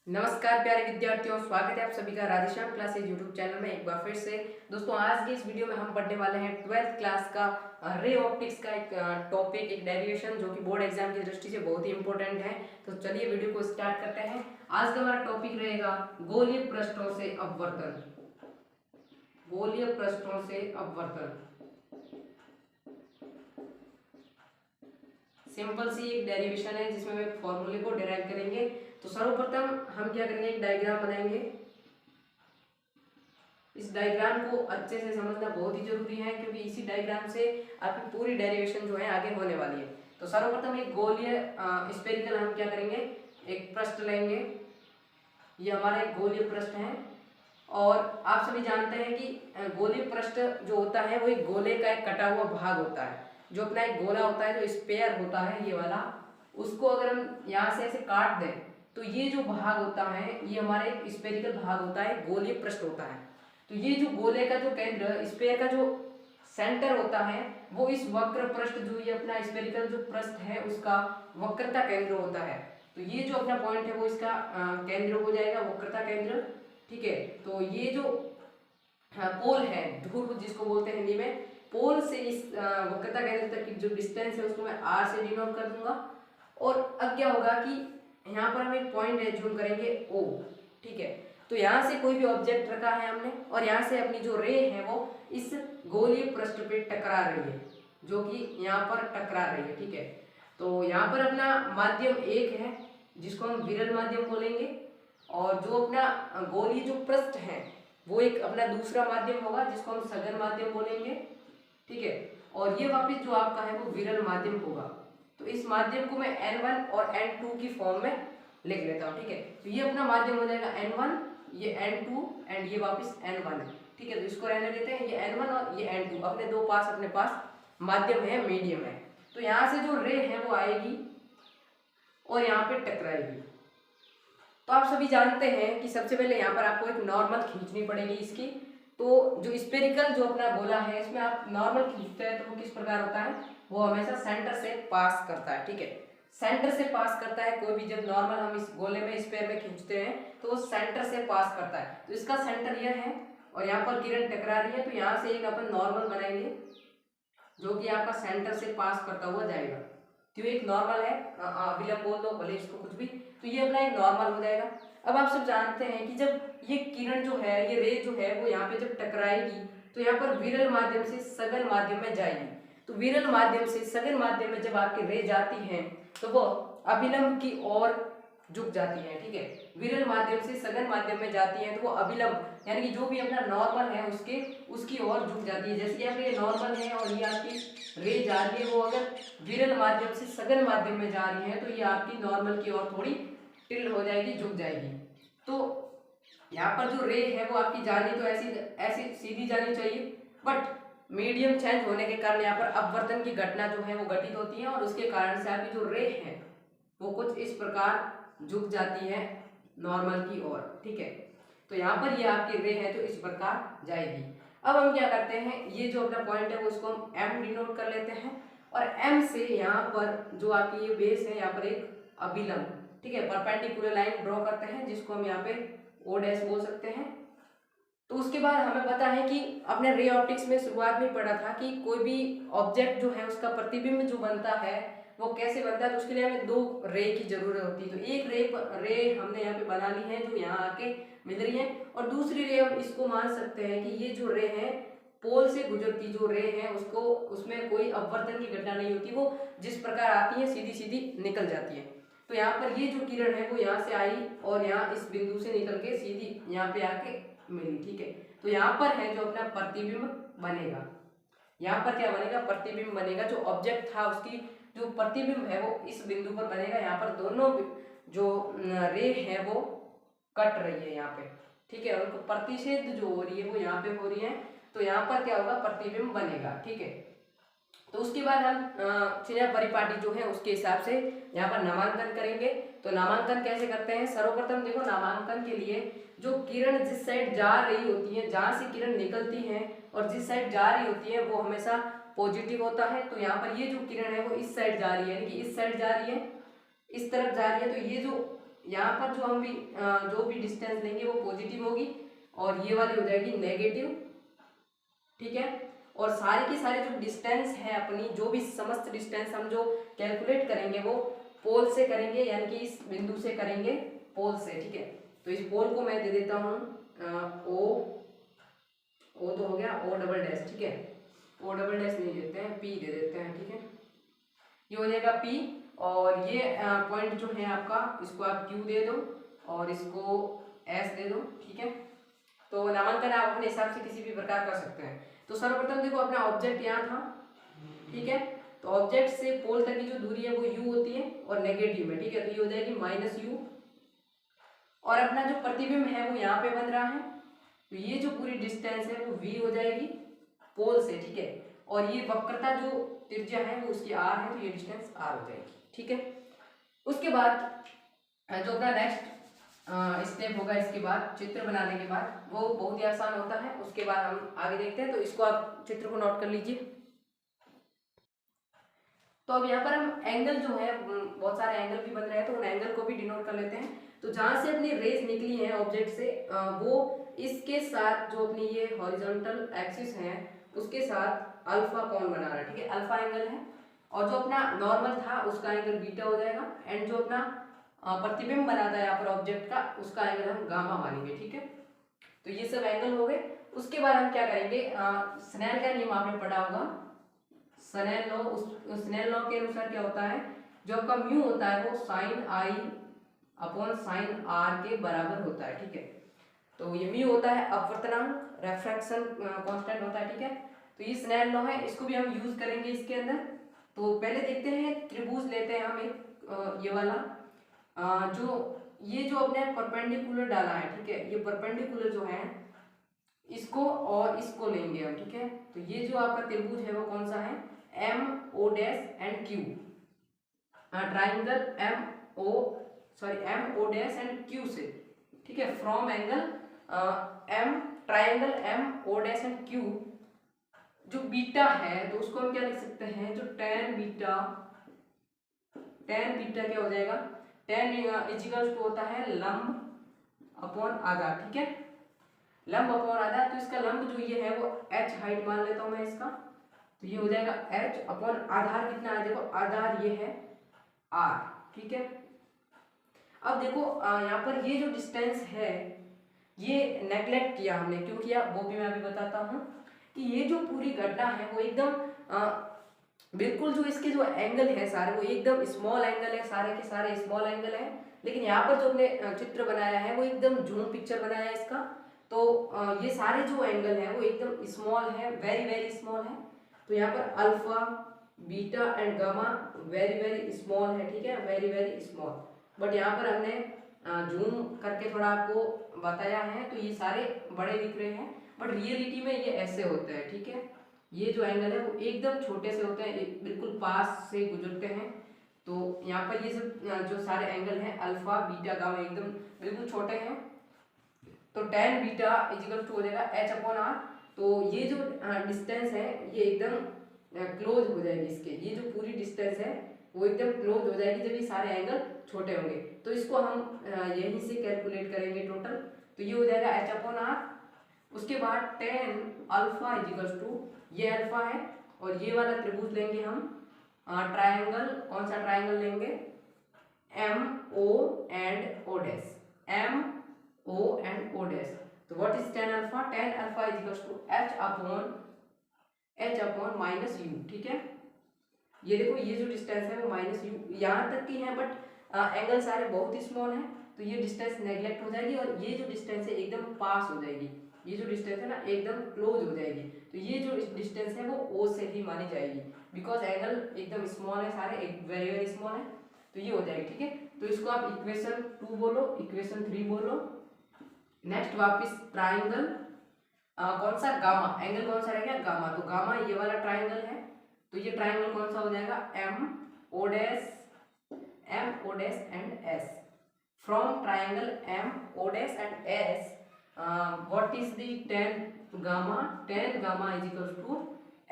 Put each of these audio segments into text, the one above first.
नमस्कार प्यारे विद्यार्थियों, स्वागत है आप सभी का राधेश्याम क्लासेज यूट्यूब चैनल में एक बार फिर से। दोस्तों, आज की इस वीडियो में हम पढ़ने वाले हैं 12th क्लास का रे ऑप्टिक्स का एक टॉपिक, एक डेरिवेशन जो कि बोर्ड एग्जाम की दृष्टि से बहुत ही इंपॉर्टेंट है। तो चलिए वीडियो को स्टार्ट करते हैं। आज का हमारा टॉपिक रहेगा गोलीय पृष्ठों से अपवर्तन। गोलीय पृष्ठों से अपवर्तन सिंपल सी एक डेरिवेशन है जिसमें हम एक फॉर्मूले को डिराइव करेंगे। तो सर्वप्रथम हम क्या करेंगे, एक डायग्राम बनाएंगे। इस डायग्राम को अच्छे से समझना बहुत ही जरूरी है क्योंकि इसी डायग्राम से आपकी पूरी डेरिवेशन जो है आगे होने वाली है। तो सर्वप्रथम एक गोलीय स्फेरिकल हम क्या करेंगे, एक पृष्ठ लेंगे। ये हमारा एक गोलीय पृष्ठ है और आप सभी जानते हैं कि गोलीय पृष्ठ जो होता है वो एक गोले का एक कटा हुआ भाग होता है। जो अपना एक गोला होता है, जो स्पेयर होता है ये वाला, उसको अगर हम यहाँ से ऐसे काट दें तो ये जो भाग होता है ये हमारा एक स्फेरिकल भाग होता है, गोलीय पृष्ठ होता है। तो ये जो गोले का जो केंद्र, स्पेयर का जो सेंटर होता है, वो इस वक्र पृष्ठ, जो ये अपना स्फेरिकल जो पृष्ठ है उसका वक्रता केंद्र होता है। तो ये जो अपना पॉइंट है वो इसका केंद्र हो जाएगा, वक्रता केंद्र। ठीक है, तो ये जो पोल है, ध्रुव जिसको बोलते हैं हिंदी में, पोल से इस वक्रता केंद्र तक की जो डिस्टेंस है उसको मैं r से डिनोट कर दूंगा। और अब क्या होगा कि यहाँ पर हम एक पॉइंट है जूम करेंगे O। ठीक है, तो यहाँ से कोई भी ऑब्जेक्ट रखा है हमने और यहाँ से अपनी जो रे है वो इस गोलीय पृष्ठ पे टकरा रही है, जो कि यहाँ पर टकरा रही है। ठीक है, तो यहाँ पर अपना माध्यम एक है जिसको हम विरल माध्यम बोलेंगे, और जो अपना गोलीय जो पृष्ठ है वो एक अपना दूसरा माध्यम होगा जिसको हम सघन माध्यम बोलेंगे। ठीक है, और ये वापिस जो आपका है वो विरल माध्यम होगा। तो इस माध्यम को मैं N1 और N2 की फॉर्म में लिख लेता हूँ। ठीक है, तो ये अपना माध्यम हो जाएगा N1, ये N2 एंड ये वापिस N1 है। ठीक है, तो इसको रहने देते हैं, ये N1 और ये N2 अपने पास माध्यम है, मीडियम है। तो यहाँ से जो रे है वो आएगी और यहाँ पे टकराएगी। तो आप सभी जानते हैं कि सबसे पहले यहाँ पर आपको एक नॉर्मल खींचनी पड़ेगी इसकी। तो जो स्पेरिकल जो अपना गोला है इसमें आप नॉर्मल खींचते हैं तो वो किस प्रकार होता है, वो हमेशा सेंटर से पास करता है। ठीक है, सेंटर से पास करता है। कोई भी जब नॉर्मल हम इस गोले में, स्पेयर में खींचते हैं तो वो सेंटर से पास करता है। तो इसका सेंटर यह है और यहाँ पर किरण टकरा रही है, तो यहाँ से एक अपन नॉर्मल बनाएंगे जो कि आपका सेंटर से पास करता हुआ जाएगा। तो एक नॉर्मल है, अभिलंब बोल दो भले इसको कुछ भी, तो ये अपना एक नॉर्मल हो जाएगा। अब आप सब जानते हैं कि जब ये किरण जो है, ये रे जो है वो यहाँ पे जब टकराएगी तो यहाँ पर विरल माध्यम से सघन माध्यम में जाएगी। तो विरल माध्यम से सघन माध्यम में जब आपकी रे जाती है तो वो अभिलंब की ओर झुक जाती है। ठीक है, विरल माध्यम से सघन माध्यम में जाती है तो वो अभिलंब यानी कि जो भी अपना नॉर्मल है उसकी ओर झुक जाती है। जैसे कि आपके ये नॉर्मल है और ये आपकी रे जा रही है, वो अगर विरल माध्यम से सघन माध्यम में जा रही है तो ये आपकी नॉर्मल की ओर थोड़ी टिल्ड हो जाएगी, झुक जाएगी। तो यहाँ पर जो रे है वो आपकी जानी तो ऐसी ऐसी सीधी जानी चाहिए, बट मीडियम चेंज होने के कारण यहाँ पर अपवर्तन की घटना जो है वो घटित होती है और उसके कारण से आपकी जो रे है वो कुछ इस प्रकार झुक जाती है नॉर्मल की ओर। ठीक है, तो यहाँ पर ये आपकी रे है तो इस प्रकार जाएगी। अब हम क्या करते हैं, ये जो अपना पॉइंट है वो उसको हम M डिनोट कर लेते हैं और M से यहाँ पर जो आपकी ये बेस है यहाँ पर एक अभिलंब, ठीक है, परपेंडिकुलर लाइन ड्रॉ करते हैं जिसको हम यहाँ पे O डैश बोल सकते हैं। तो उसके बाद हमें पता है कि अपने रे ऑप्टिक्स में शुरुआत में पढ़ा था कि कोई भी ऑब्जेक्ट जो है उसका प्रतिबिंब जो बनता है वो कैसे बनता है। तो उसके लिए हमें दो रे की जरूरत होती है। तो एक रे हमने यहाँ पे बना ली है जो यहाँ आके मिल रही है, और दूसरी रे हम इसको मान सकते हैं कि ये जो रे है पोल से गुजरती जो रे है उसको, उसमें कोई अपवर्तन की घटना नहीं होती, वो जिस प्रकार आती है सीधी सीधी निकल जाती है। तो यहाँ पर ये जो किरण है वो यहाँ से आई और यहाँ इस बिंदु से निकल के सीधी यहाँ पे आके मिली। ठीक है, तो यहाँ पर है जो अपना प्रतिबिंब बनेगा। यहाँ पर क्या बनेगा, प्रतिबिंब बनेगा। जो ऑब्जेक्ट था उसकी जो प्रतिबिंब है वो इस बिंदु पर बनेगा। यहाँ पर दोनों जो रे है वो कट रही है यहाँ पे। ठीक है, उनको प्रतिच्छेद जो हो रही है वो यहाँ पे हो रही है, तो यहाँ पर क्या होगा, प्रतिबिंब बनेगा। ठीक है, तो उसके बाद हम चिन्ह परिपाटी जो है उसके हिसाब से यहाँ पर नामांकन करेंगे। तो नामांकन कैसे करते हैं, सर्वप्रथम देखो नामांकन के लिए जो किरण जिस साइड जा रही होती है, जहाँ से किरण निकलती है और जिस साइड जा रही होती है वो हमेशा पॉजिटिव होता है। तो यहाँ पर ये जो किरण है वो इस साइड जा रही है, यानी कि इस साइड जा रही है, इस तरफ जा रही है। तो ये जो यहाँ पर जो हम भी जो भी डिस्टेंस लेंगे वो पॉजिटिव होगी और ये वाली हो जाएगी नेगेटिव, ठीक है। और सारे के सारे जो डिस्टेंस है अपनी, जो भी समस्त डिस्टेंस हम जो कैलकुलेट करेंगे वो पोल से करेंगे, यानी कि इस बिंदु से करेंगे पोल से, ठीक है। तो इस पोल को मैं दे देता हूँ ओ तो हो गया ओ डबल डैश, ठीक है। ओ डबल डैश नहीं देते हैं, पी दे देते हैं, ठीक है। ये हो जाएगा पी, और ये पॉइंट जो है आपका, इसको आप क्यू दे दो और इसको एस दे दो, ठीक है। तो नामांकन आप अपने हिसाब से किसी भी प्रकार कर सकते हैं। तो सर्वप्रथम देखो अपना ऑब्जेक्ट यहाँ था, ठीक है। तो ऑब्जेक्ट से पोल तक की जो दूरी है वो u होती है और नेगेटिव में, ठीक है। तो ये हो जाएगी -u, और अपना जो प्रतिबिंब है वो यहाँ पे बन रहा है, तो ये जो पूरी डिस्टेंस है वो v हो जाएगी पोल से, ठीक है। और ये वक्रता जो त्रिज्या है वो उसकी r है, तो ये डिस्टेंस r हो जाएगी, ठीक है। उसके बाद जो अपना नेक्स्ट स्टेप होगा, इसके बाद चित्र बनाने के बाद, वो बहुत ही आसान होता है। उसके बाद हम आगे देखते हैं, तो इसको आप चित्र को नोट कर लीजिए। तो अब यहाँ पर हम एंगल जो है, बहुत सारे एंगल भी बन रहे हैं, तो उन एंगल को भी डिनोट कर लेते हैं। तो जहाँ से अपनी रेज निकली है ऑब्जेक्ट से, वो इसके साथ जो अपनी ये हॉरिजॉन्टल एक्सिस है उसके साथ अल्फा कोण बना रहा है, ठीक है। अल्फा एंगल है, और जो अपना नॉर्मल था उसका एंगल बीटा हो जाएगा, एंड जो अपना प्रतिबिंब बनाता है यहाँ पर ऑब्जेक्ट का, उसका एंगल हम गामा मानेंगे, ठीक है। तो ये सब एंगल हो गए। उसके बाद हम क्या करेंगे, स्नेल का नियम आपने पढ़ा होगा, स्नेल लॉ। उस स्नेल लॉ के अनुसार क्या होता है, जो आपका म्यू होता है वो sine i upon sine r के बराबर होता है, ठीक है। तो ये म्यू होता है अपवर्तनांक, रेफ्रैक्शन कांस्टेंट होता है, ठीक है। तो ये स्नेल लॉ है, इसको भी हम यूज करेंगे इसके अंदर। तो पहले देखते हैं, त्रिभुज लेते हैं हम एक ये वाला, जो ये जो अपने परपेंडिकुलर डाला है, ठीक है। ये परपेंडिकुलर जो है इसको और इसको लेंगे हम, ठीक है। तो ये जो आपका त्रिभुज है वो कौन सा है, M O dash and Q, triangle M O dash and Q से, ठीक है। From angle M, triangle M O dash and Q, जो बीटा है तो उसको हम क्या लिख सकते हैं, जो टेन बीटा क्या हो जाएगा, टेन इजिकल्स टू होता है लंब अपॉन आधा, ठीक है। लंब अपॉन आधा, तो इसका लंब जो ये है वो h हाइट मान लेता हूं मैं इसका, तो ये हो जाएगा h अपॉन आधार कितना है, देखो आधार ये है r, ठीक है। अब देखो यहाँ पर ये जो डिस्टेंस है ये नेग्लेक्ट किया हमने, क्यों किया वो भी मैं अभी बताता हूँ। कि ये जो पूरी घटना है वो एकदम बिल्कुल जो इसके जो एंगल है सारे वो एकदम स्मॉल एंगल है, सारे के सारे स्मॉल एंगल है। लेकिन यहाँ पर जो हमने चित्र बनाया है वो एकदम जूम पिक्चर बनाया है इसका, तो ये सारे जो एंगल है वो एकदम स्मॉल है, वेरी वेरी स्मॉल है। तो यहाँ पर alpha, beta and gamma very very small है, ठीक है, वेरी वेरी स्मॉल। बट यहाँ पर हमने जूम करके थोड़ा आपको बताया है, तो ये सारे बड़े दिख रहे हैं, बट रियलिटी में ये ऐसे होते हैं, ठीक है। ये जो एंगल है वो एकदम छोटे से होते हैं, बिल्कुल पास से गुजरते हैं। तो यहाँ पर ये सब जो सारे एंगल हैं अल्फा, बीटा, गामा एकदम बिल्कुल छोटे हैं। तो tan बीटा इजिकल टू हो जाएगा h अपॉन आर। तो ये जो डिस्टेंस है ये एकदम क्लोज हो जाएगी इसके, ये जो पूरी डिस्टेंस है वो एकदम क्लोज हो जाएगी जब ये सारे एंगल छोटे होंगे। तो इसको हम यहीं से कैलकुलेट करेंगे टोटल, तो ये हो जाएगा h अपॉन आर। उसके बाद tan अल्फा इजिकल्स टू, ये अल्फा है और ये वाला त्रिभुज लेंगे हम, ट्रायंगल, कौन सा ट्रायंगल लेंगे, M O and O dash, M O and O dash. तो what is tan alpha, tan alpha is equals to h upon minus U, ठीक है। ये देखो ये जो डिस्टेंस है वो माइनस यू यहाँ तक की है, बट एंगल सारे बहुत ही स्मॉल है, तो ये डिस्टेंस नेग्लेक्ट हो जाएगी और ये जो डिस्टेंस है एकदम पास हो जाएगी, ये जो डिस्टेंस है ना एकदम क्लोज हो जाएगी। तो ये जो डिस्टेंस है वो ओ से ही मानी जाएगी, बिकॉज एंगल एकदम स्मॉल है सारे, एक वेरी वेरी स्मॉल है, तो ये हो जाएगी, ठीक है। तो इसको आप इक्वेशन 2 बोलो, इक्वेशन 3 बोलो। नेक्स्ट वापिस ट्राइंगल, कौन सा, गामा, एंगल कौन सा रहेगा, गामा। तो गामा ये वाला ट्राइंगल है, तो ये ट्राइंगल कौन सा हो जाएगा, M O dash and S. From triangle M O dash and S what is the tan gamma, tan gamma is equal to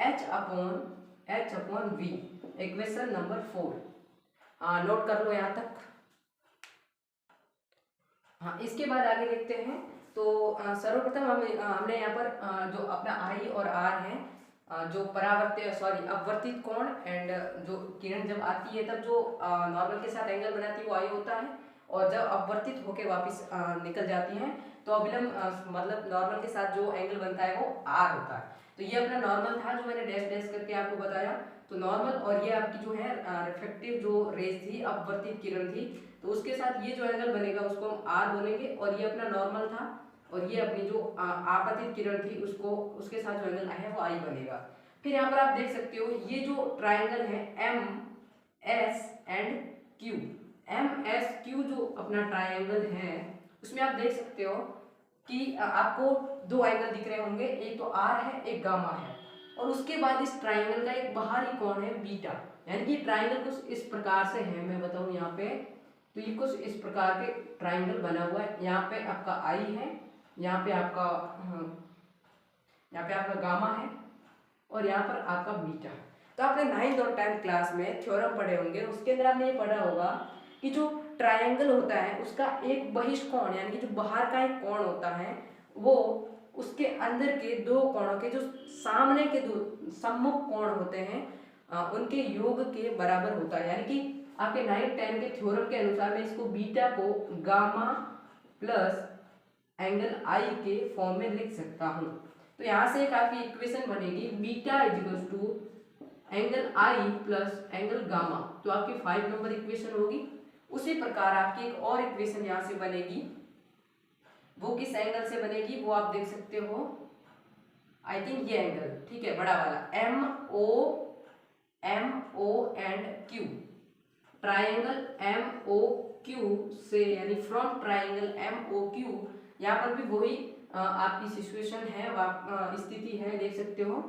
h upon v, equation number 4। Note कर लो यहाँ तक। हाँ, इसके बाद आगे देखते हैं। तो सर्वप्रथम हमने यहाँ पर जो अपना आई और आर है, जो परावर्तित सॉरी अपवर्तित कोण एंड जो किरण जब आती है तब जो नॉर्मल के साथ एंगल बनाती है वो आई होता है, और जब अपवर्तित होकर वापस निकल जाती हैं तो अभिलंब मतलब नॉर्मल के साथ जो एंगल बनता है वो आर होता है। तो ये अपना नॉर्मल था जो मैंने डैश डैश करके आपको बताया। तो नॉर्मल और ये आपकी जो है रिफ्लेक्टिव जो रेज थी, अपवर्तित किरण थी, तो उसके साथ ये जो एंगल बनेगा उसको हम आर बोलेंगे, और ये अपना नॉर्मल था, और ये अपनी जो आपतित किरण थी उसको उसके साथ जो एंगल है वो आई बनेगा। फिर यहाँ पर आप देख सकते हो ये जो ट्राइंगल है M S and Q, M S Q जो अपना ट्राइंगल है उसमें आप देख सकते हो कि आपको दो एंगल दिख रहे होंगे, एक तो आर है एक गामा है, और उसके बाद इस ट्राइंगल का एक बाहरी कोण है बीटा, यानी कि ट्राइंगल कुछ इस प्रकार से है, मैं बताऊं यहाँ पे, तो ये कुछ इस प्रकार के ट्राइंगल बना हुआ है। यहाँ पे आपका आई है, यहाँ पे आपका गामा है, और यहाँ पर आपका बीटा है। तो आपने 9th और 10th क्लास में थ्योरम पढ़े होंगे, उसके अंदर आपने ये पढ़ा होगा कि जो ट्राइंगल होता है उसका एक बहिष्कोण यानी कि जो बाहर का एक कोण होता है वो उसके अंदर के दो कोणों के जो सामने के दो सम्मुख कोण होते हैं उनके योग के बराबर होता है। यानी कि आपके 9th 10th के थ्योरम के अनुसार मैं इसको बीटा को गामा प्लस एंगल आई के फॉर्म में लिख सकता हूँ। तो यहाँ से एक आपकी इक्वेशन बनेगी beta is equal to angle i plus angle gamma, तो आपकी 5 नंबर इक्वेशन होगी। उसी प्रकार आपकी एक और इक्वेशन यहाँ से बनेगी, वो किस एंगल से बनेगी वो आप देख सकते हो, आई थिंक ये एंगल, ठीक है, बड़ा वाला M O and Q, triangle M O Q से, यानी from triangle M O Q, यहाँ पर भी वही आपकी सिचुएशन है, स्थिति है, देख सकते हो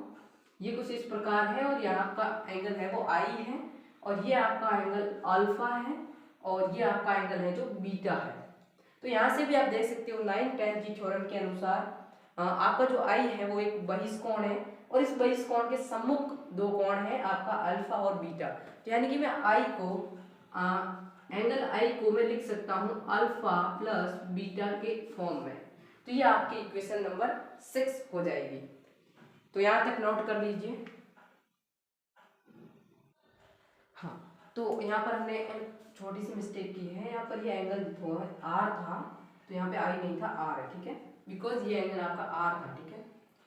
ये कुछ इस प्रकार है, और यहाँ आपका एंगल है वो आई है, और ये आपका एंगल अल्फा है, और ये आपका एंगल है जो बीटा है। तो यहाँ से भी आप देख सकते हो 9th 10th की थ्योरम के अनुसार आपका जो आई है वो एक बहिष्कोण है, और इस बहिष्कोण के सम्मुख दो कोण है आपका अल्फा और बीटा। तो यानी कि मैं आई को एंगल आई को मैं लिख सकता हूँ अल्फा प्लस बीटा के फॉर्म में। तो ये आपकी इक्वेशन नंबर 6 हो जाएगी। तो यहाँ तक नोट कर लीजिए। हाँ, तो यहाँ पर हमने छोटी सी मिस्टेक की है, यहाँ पर ये एंगल आर था, तो यहाँ पे आई नहीं था, आर है, ठीक है, बिकॉज ये एंगल आपका आर था, ठीक है।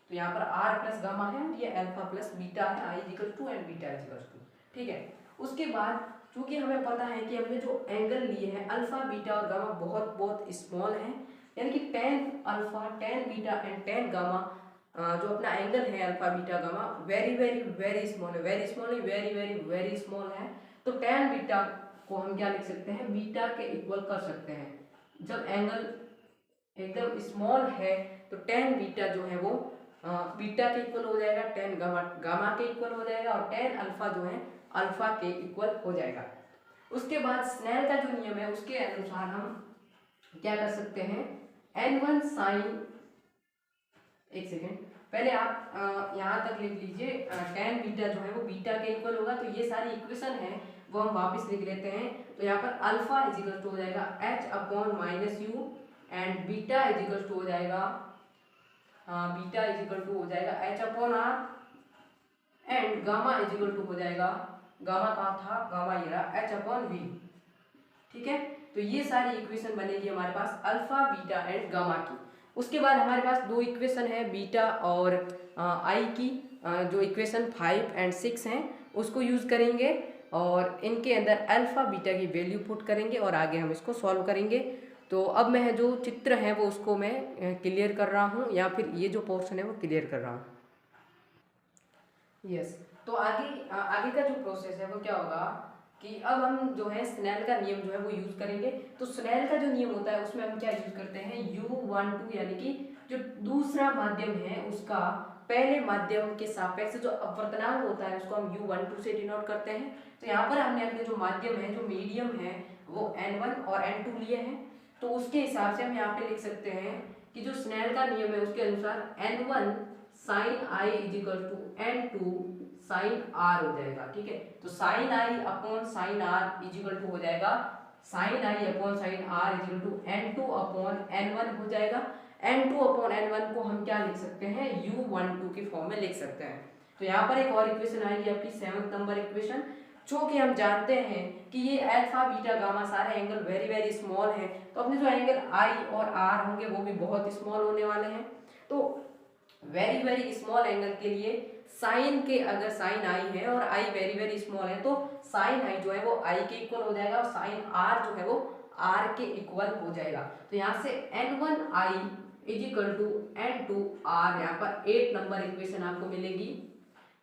तो यहाँ पर आर प्लस गामा है, और ये अल्फा प्लस बीटा है, I equal to and beta equal to, ठीक है। उसके बाद चूंकि हमें पता है कि हमने जो एंगल लिए हैं अल्फा बीटा और गामा बहुत बहुत स्मॉल है, यानी कि tan alpha tan beta and tan gamma जो अपना एंगल है alpha beta gamma very very very small है, वेरी स्मॉल नहीं, वेरी वेरी वेरी स्मॉल है। तो tan बीटा को हम क्या लिख सकते हैं, बीटा के इक्वल कर सकते हैं। जब एंगल एकदम स्मॉल है तो tan बीटा जो है वो बीटा के इक्वल हो जाएगा, tan गामा के इक्वल हो जाएगा, और tan अल्फा जो है अल्फा के इक्वल हो जाएगा। उसके बाद स्नेल का जो नियम है उसके अनुसार हम क्या कर सकते हैं, n1 साइन, एक सेकेंड पहले आप यहाँ तक लिख लीजिए, tan बीटा जो है वो बीटा के इक्वल होगा। तो ये सारी इक्वेशन है वो हम वापस लिख लेते हैं। तो यहाँ पर अल्फा इज इक्वल टू हो जाएगा h upon minus u, and beta is equal to हो जाएगा बीटा इज इक्वल टू हो जाएगा h upon r, and gamma is equal to हो जाएगा, गामा कहाँ था, गामा ये रहा, h अपॉन वी, ठीक है। तो ये सारी इक्वेशन बनेगी हमारे पास अल्फा बीटा एंड गामा की। उसके बाद हमारे पास दो इक्वेशन है बीटा और आई की, जो इक्वेशन 5 एंड 6 हैं उसको यूज़ करेंगे, और इनके अंदर अल्फा बीटा की वैल्यू पुट करेंगे, और आगे हम इसको सॉल्व करेंगे। तो अब मैं जो चित्र है वो उसको मैं क्लियर कर रहा हूँ, या फिर ये जो पोर्शन है वो क्लियर कर रहा हूँ। यस, तो आगे का जो प्रोसेस है वो क्या होगा कि अब हम जो है स्नेल का नियम जो है वो यूज करेंगे। तो स्नेल का जो नियम होता है उसमें हम क्या यूज करते हैं, U12, यानी कि जो दूसरा माध्यम है उसका पहले माध्यम के सापेक्ष जो अपवर्तनांक होता है उसको हम U12 से डिनोट करते हैं। तो यहाँ पर हमने अपने जो माध्यम है, जो मीडियम है, वो N1 और N2 लिए हैं। तो उसके हिसाब से हम यहाँ पे लिख सकते हैं कि जो स्नेल का नियम है उसके अनुसार N1 sine i is equal to N2 sine r हो जाएगा, ठीक है। तो sine i upon sine r is equal to हो जाएगा sine i upon sine r is equal to n2 upon n1 हो जाएगा। n2 अपॉन n1 को हम क्या लिख सकते हैं, u12 के फॉर्म में लिख सकते हैं। तो यहाँ पर एक और इक्वेशन आएगी आपकी 7th नंबर इक्वेशन, जो कि हम जानते हैं कि ये अल्फा बीटा गामा सारे एंगल वेरी वेरी स्मॉल हैं, तो अपने जो एंगल आई और आर होंगे वो भी बहुत स्मॉल होने वाले हैं। तो वेरी वेरी स्मॉल एंगल के लिए साइन के, अगर साइन आई है और आई वेरी वेरी स्मॉल है तो साइन आई जो है वो आई के इक्वल हो जाएगा और साइन आर जो है वो आर के इक्वल हो जाएगा। तो यहाँ से n1 i is equal to n2 r, यहाँ पर 8 नंबर इक्वेशन आपको मिलेगी,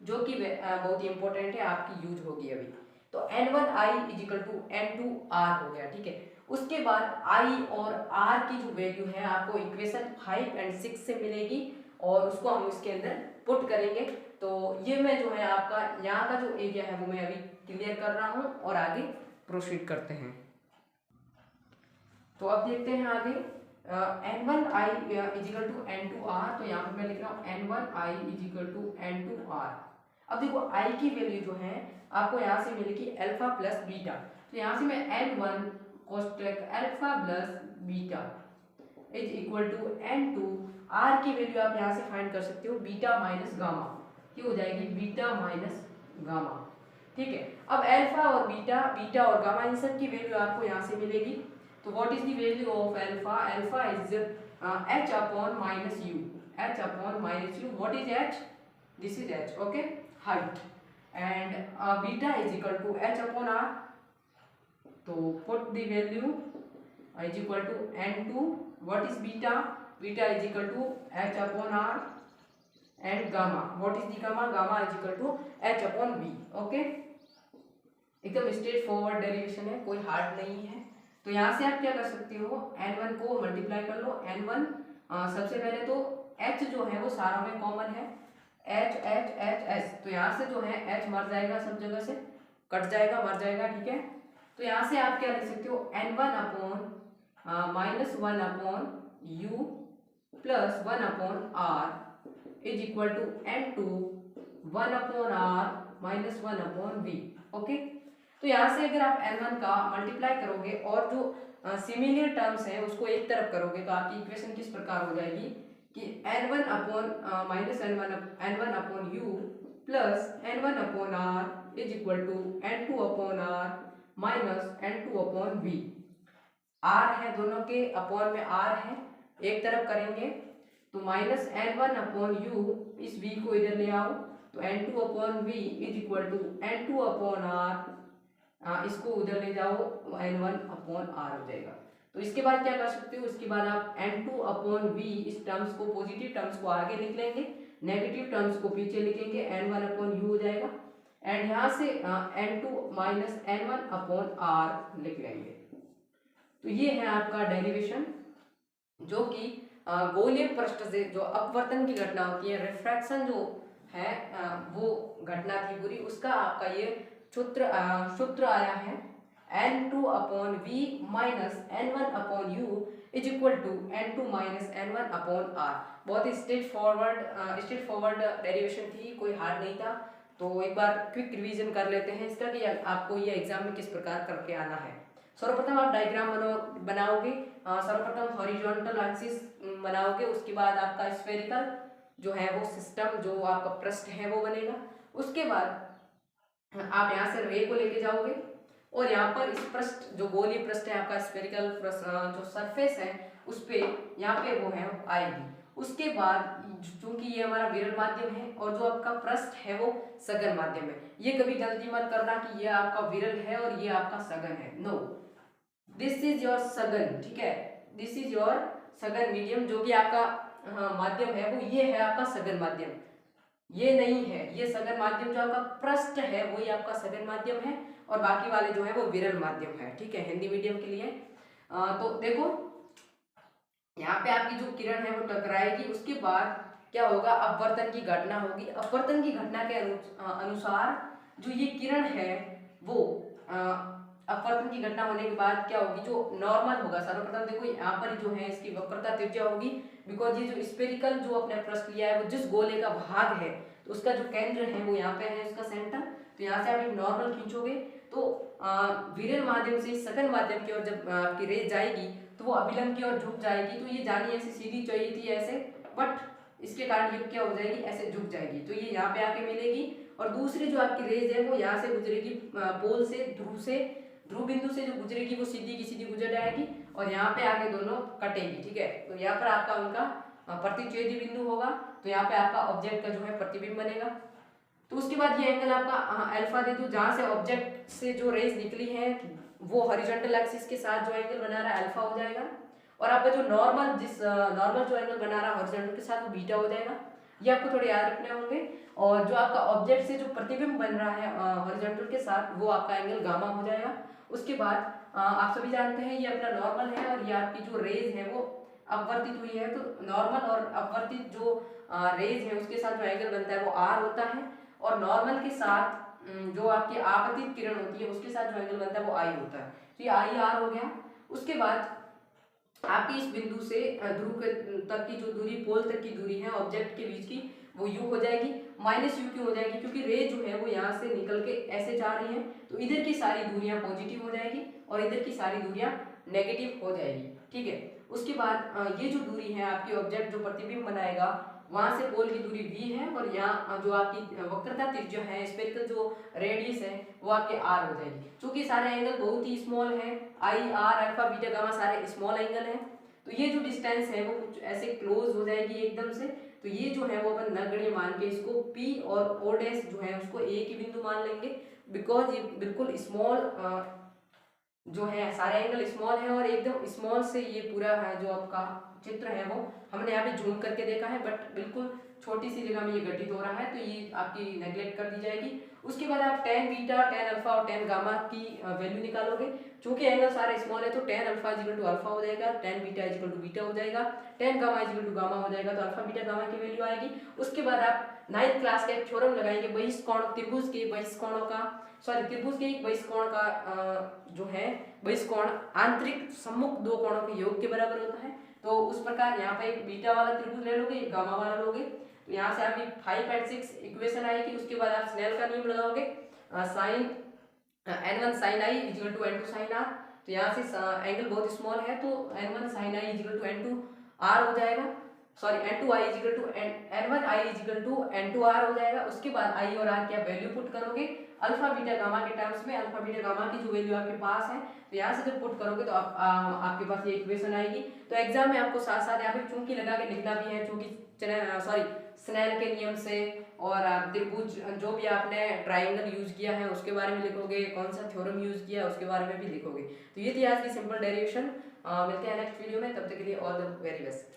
जो कि बहुत ही इंपॉर्टेंट है, आपकी यूज होगी अभी। तो n1 i is equal to n2 r हो गया, ठीक है। उसके बाद आई और आर की जो वैल्यू है आपको इक्वेशन 5 और 6 से मिलेगी और उसको हम इसके अंदर पुट करेंगे। तो ये मैं जो है आपका यहाँ का जो एरिया है वो मैं अभी क्लियर कर रहा हूँ और आगे प्रोसीड करते हैं। तो अब देखते हैं आगे n1 i is equal to n2 r, तो यहाँ पर मैं लिख रहा हूँ n1 i is equal to n2 r. अब देखो आई की वैल्यू जो है आपको यहाँ से मिलेगी अल्फा प्लस बीटा, तो यहाँ से मैं n1 कोष्टक alpha plus beta is equal to n2 R की वैल्यू आप यहाँ से फाइंड कर सकते हो बीटा माइनस गामा, की हो जाएगी बीटा माइनस गामा, ठीक है। अब अल्फा और बीटा और गामा इन सब की वैल्यू आपको यहाँ से मिलेगी। तो what is the value of alpha, alpha is h upon minus u, h upon minus u, what is h, this is h, okay, height, and beta is equal to h upon r, तो put the value is equal to n2, what is beta, beta is equal to h upon r, and gamma, what is the gamma, gamma is equal to h upon v, okay. एकदम straight forward derivation है, कोई hard नहीं है। तो यहाँ से आप क्या कर सकते हो, n1 को मल्टीप्लाई कर लो, n1 सबसे पहले तो h जो है वो सारों में कॉमन है, h, तो यहाँ से जो है h मर जाएगा, सब जगह से कट जाएगा, मर जाएगा, ठीक है। तो यहाँ से आप क्या लिख सकते हो, n1 upon minus 1 upon u plus 1 upon r is equal to n2 1 upon r minus 1 upon v, okay. तो यहाँ से अगर आप n1 का मल्टीप्लाई करोगे और जो सिमिलर टर्म्स हैं उसको एक तरफ करोगे तो आपकी इक्वेशन किस प्रकार हो जाएगी कि n1 upon minus n1 upon u plus n1 upon r is equal to n2 upon r minus n2 upon v। r है दोनों के, अपॉन में r है, एक तरफ करेंगे तो माइनस n1 अपॉन u, इस v को इधर ले आओ तो n2 upon v is equal to n2 upon r, इसको उधर ले जाओ n1 अपॉन r हो जाएगा। तो इसके बाद क्या कर सकते हो, इसके बाद आप n2 अपॉन v, इस टर्म्स को, पॉजिटिव टर्म्स को आगे लिख लेंगे, नेगेटिव टर्म्स को पीछे लिखेंगे, n1 अपॉन u हो जाएगा, एंड यहाँ से n2 minus n1 upon r लिख लेंगे। तो ये है आपका डेरिवेशन, जो कि गोलीय पृष्ठ से जो अपवर्तन की घटना होती है, रिफ्रैक्शन जो है वो घटना थी पूरी, उसका आपका ये सूत्र आया है n2 upon v minus n1 upon u is equal to n2 minus n1 upon r। बहुत ही स्ट्रेट फॉरवर्ड डेरिवेशन थी, कोई हार्ड नहीं था। तो एक बार क्विक रिवीजन कर लेते हैं इसका कि आपको ये एग्जाम में किस प्रकार करके आना है। सर्वप्रथम आप डायग्राम बनाओगे, सर्वप्रथम हॉरिजॉन्टल एक्सिस बनाओगे, उसके बाद आपका स्फेरिकल जो है वो सिस्टम, जो आपका पृष्ठ है वो बनेगा। उसके बाद आप यहाँ से रे को लेके जाओगे और यहाँ पर इस पृष्ठ, जो गोलीय पृष्ठ है आपका, स्फेरिकल जो सरफेस है उस पे यहाँ पे वो है आएगी। उसके बाद चूंकि ये हमारा विरल माध्यम है और जो आपका पृष्ठ है वो सघन माध्यम है, ये कभी गलती मत करना कि ये आपका विरल है और ये आपका सघन है, नो, दिस इज योर सघन, ठीक है, दिस इज योर सघन मीडियम, जो कि आपका माध्यम है वो ये है आपका सघन माध्यम, ये नहीं है, ये सघन माध्यम जो आपका पृष्ठ है वही आपका सघन माध्यम है और बाकी वाले जो है वो विरल माध्यम है, ठीक है, हिंदी मीडियम के लिए। तो देखो यहाँ पे आपकी जो किरण है वो टकराएगी, उसके बाद क्या होगा, अपवर्तन की घटना होगी। अपवर्तन की घटना के अनुसार जो ये किरण है वो अपवर्तन की घटना होने के बाद क्या होगी, जो नॉर्मल होगा, सर्वप्रथम देखो यहाँ पर जो है इसकी वक्रता त्रिज्या होगी, बिकॉज ये जो स्फेरिकल जो अपने पृष्ठ लिया है वो जिस गोले का भाग है तो उसका जो केंद्र है वो यहाँ पे है, इसका सेंटर। तो यहाँ से आप एक नॉर्मल खींचोगे तो तो विरल माध्यम से सकन माध्यम की ओर जब आपकी रेज जाएगी तो वो अभिलंब की ओर झुक जाएगी। तो ये जानी ऐसे सीधी चाहिए थी ऐसे, बट इसके कारण ये क्या हो जाएगी, ऐसे झुक जाएगी। तो ये यहाँ पे आके मिलेगी और दूसरी जो आपकी रेज है वो यहाँ से गुजरेगी पोल से ध्रुव बिंदु से जो गुजरेगी वो सीधी की सीधी गुजर जाएगी और यहाँ पे आके दोनों कटेगी। ठीक है, तो यहाँ पर आपका उनका प्रतिच्छेदी बिंदु होगा। तो यहाँ पे आपका ऑब्जेक्ट का जो है प्रतिबिंब बनेगा। तो उसके बाद ये एंगल आपका अल्फा दे दो, जहां से ऑब्जेक्ट से जो रेज निकली है वो हॉरिजॉन्टल एक्सिस के साथ जो एंगल बना रहा है अल्फा हो जाएगा और आपका जो नॉर्मल जो एंगल बना रहा है हॉरिजॉन्टल के साथ वो बीटा हो जाएगा। ये आपको थोड़े याद रखने होंगे। और जो आपका ऑब्जेक्ट से जो प्रतिबिंब बन रहा है हॉरिजॉन्टल के साथ वो आपका एंगल गामा हो जाएगा। उसके बाद आप सभी जानते हैं ये अपना नॉर्मल है और ये आपकी जो रेज है वो अपवर्तित हुई है। तो नॉर्मल और अपवर्तित जो रेज है उसके साथ जो एंगल बनता है वो आर होता है और नॉर्मल के साथ जो आपकी आपतित किरण होती है उसके साथ जो एंगल बनता है वो आई होता है। तो ये आई आर हो गया। उसके बाद आपकी इस बिंदु से ध्रुव तक की जो दूरी, पोल तक की दूरी है ऑब्जेक्ट के बीच की, वो u हो जाएगी। माइनस u क्यों हो जाएगी, क्योंकि रे जो है वो यहाँ से निकल के ऐसे जा रही है। तो इधर की सारी दूरियां पॉजिटिव हो जाएगी और इधर की सारी दूरियां नेगेटिव हो जाएगी। ठीक है, उसके बाद ये जो दूरी है आपकी ऑब्जेक्ट जो प्रतिबिंब बनाएगा वहां से पोल की दूरी v है और यहाँ जो आपकी वक्रता त्रिज्या है, स्फेरिकल जो रेडियस है वो आपके r हो जाएगी। क्योंकि सारे एंगल बहुत ही स्मॉल है, I R alpha beta gamma सारे स्मॉल एंगल है, तो ये जो डिस्टेंस है वो कुछ ऐसे क्लोज हो जाएगी एकदम से। तो ये जो है वो अपन नगण्य मान के इसको p और o डैश जो है उसको एक ही बिंदु मान लेंगे, बिकॉज ये बिल्कुल स्मॉल जो है सारे एंगल स्मॉल है और एकदम स्मॉल से ये पूरा है जो आपका चित्र है वो हमने यहाँ पे जूम करके देखा है, बट बिल्कुल छोटी सी जगह में ये घटित हो रहा है, तो ये आपकी नेग्लेक्ट कर दी जाएगी। उसके बाद आप टेन बीटा, टेन अल्फा और टेन गामा की वैल्यू निकालोगे। चूंकि एंगल सारे स्मॉल है तो tan alpha is equal to alpha हो जाएगा, tan beta is equal to beta हो जाएगा, tan gamma is equal to gamma हो जाएगा। तो अल्फा बीटा गामा की वैल्यू आएगी। उसके बाद आप 9th क्लास का एक थ्योरम लगाएंगे, बहिष्कोण त्रिभुज के बहिष्कोणों का, सॉरी त्रिभुज के एक बहिष्कोण का जो है बहिष्कोण आंतरिक सम्मुख दो कोणों के योग के बराबर होता है। तो उस प्रकार यहाँ पे एक बीटा वाला त्रिभुज ले लोगे, एक गामा वाला लोगे, तो यहाँ से आपकी 5 और 6 इक्वेशन आएगी। उसके बाद आप स्नेल का नियम लगाओगे, sine n1 sin i equal to n2 sin r। तो यहाँ से एंगल बहुत स्मॉल है तो n1 sin i equal to n2 r हो जाएगा, sorry n2 i equal to n1 i equal to n2 r हो जाएगा। उसके बाद i और r की आप वैल्यू पुट करोगे अल्फा बीटा गामा के टर्म्स में। अल्फा बीटा गामा की जो वैल्यू आपके पास है तो यहाँ से जब पुट करोगे तो आपके पास ये इक्वेशन आएगी। तो एग्जाम में आपको साथ साथ यहाँ पे चूंकि लगा के लिखना भी है, चूंकि सॉरी स्नेल के नियम से और त्रिभुज जो भी आपने ट्राइंगल यूज किया है उसके बारे में लिखोगे, कौन सा थ्योरम यूज किया उसके बारे में भी लिखोगे। तो ये थी आज की सिंपल डेरिवेशन। मिलते हैं नेक्स्ट वीडियो में, तब तक के लिए ऑल द वेरी बेस्ट।